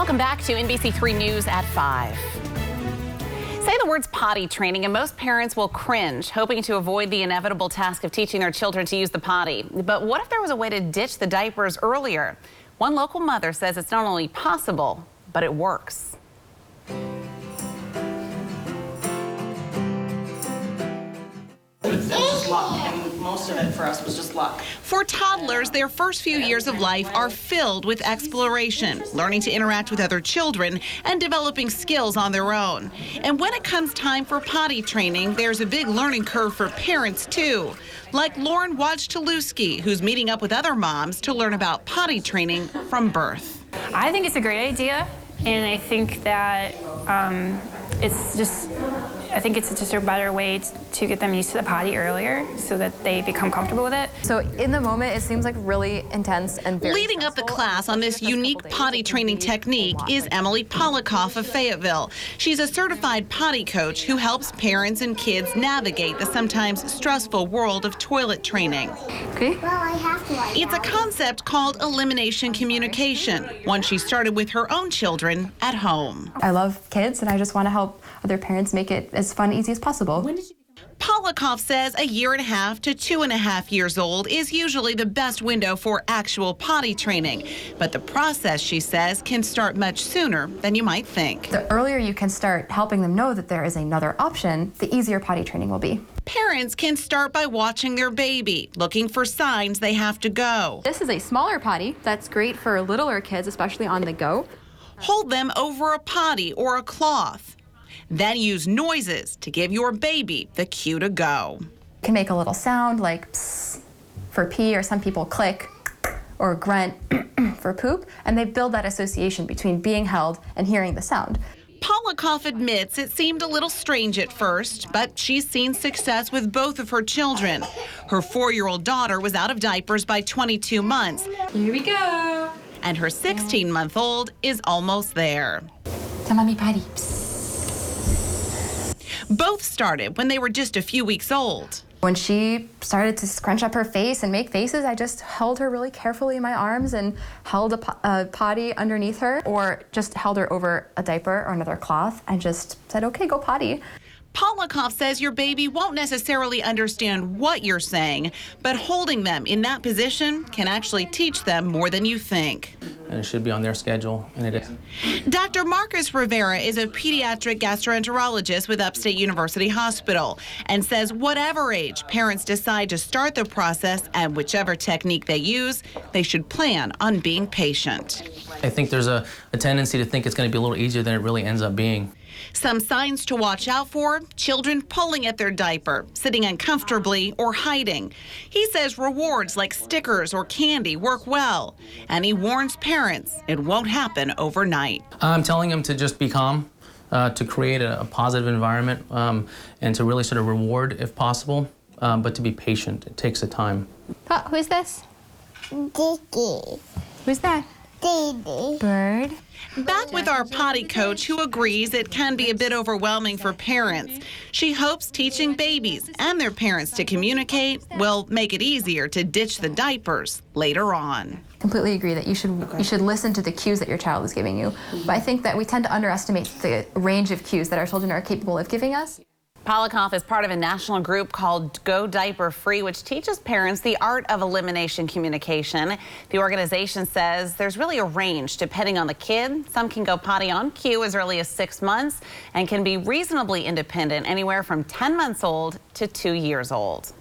Welcome back to NBC3 News at 5. Say the words potty training and most parents will cringe, hoping to avoid the inevitable task of teaching their children to use the potty. But what if there was a way to ditch the diapers earlier? One local mother says it's not only possible, but it works. And most of it for us was just luck. For toddlers, their first few years of life are filled with exploration, learning to interact with other children and developing skills on their own. And when it comes time for potty training, there's a big learning curve for parents too, like Lauren Wojciechowski, who's meeting up with other moms to learn about potty training from birth. I think it's a great idea, and I think that it's just a better way to get them used to the potty earlier so that they become comfortable with it. So in the moment, it seems like really intense and very Leading up the class on this unique potty training technique is Emily Polikoff of Fayetteville. She's a certified potty coach who helps parents and kids navigate the sometimes stressful world of toilet training. Okay. Well, I have to. It's a concept called elimination communication, one she started with her own children at home. I love kids, and I just want to help other parents make it as fun and easy as possible. Polikoff says 1.5 to 2.5 years old is usually the best window for actual potty training. But the process, she says, can start much sooner than you might think. The earlier you can start helping them know that there is another option, the easier potty training will be. Parents can start by watching their baby, looking for signs they have to go. This is a smaller potty that's great for littler kids, especially on the go. Hold them over a potty or a cloth. Then use noises to give your baby the cue to go. You can make a little sound like psst for pee, or some people click or grunt for poop, and they build that association between being held and hearing the sound. Polikoff admits it seemed a little strange at first, but she's seen success with both of her children. Her 4-year-old daughter was out of diapers by 22 months. Here we go. And her 16-month-old is almost there. Tell mommy potty. Both started when they were just a few weeks old. When she started to scrunch up her face and make faces, I just held her really carefully in my arms and held a potty underneath her, or just held her over a diaper or another cloth and just said, okay, go potty. Polikoff says your baby won't necessarily understand what you're saying, but holding them in that position can actually teach them more than you think. And it should be on their schedule, and it is. Dr. Marcus Rivera is a pediatric gastroenterologist with Upstate University Hospital and says whatever age parents decide to start the process and whichever technique they use, they should plan on being patient. I think there's a tendency to think it's going to be a little easier than it really ends up being. Some signs to watch out for: children pulling at their diaper, sitting uncomfortably, or hiding. He says rewards like stickers or candy work well, and he warns parents it won't happen overnight. I'm telling them to just be calm, to create a positive environment, and to really sort of reward if possible, but to be patient. It takes a time. Who's this? Dicky. Who's that? Didi. Bird. Back with our potty coach, who agrees it can be a bit overwhelming for parents. She hopes teaching babies and their parents to communicate will make it easier to ditch the diapers later on. Completely agree that you should listen to the cues that your child is giving you. But I think that we tend to underestimate the range of cues that our children are capable of giving us. Polikoff is part of a national group called Go Diaper Free, which teaches parents the art of elimination communication. The organization says there's really a range depending on the kid. Some can go potty on cue as early as 6 months and can be reasonably independent anywhere from 10 months old to 2 years old.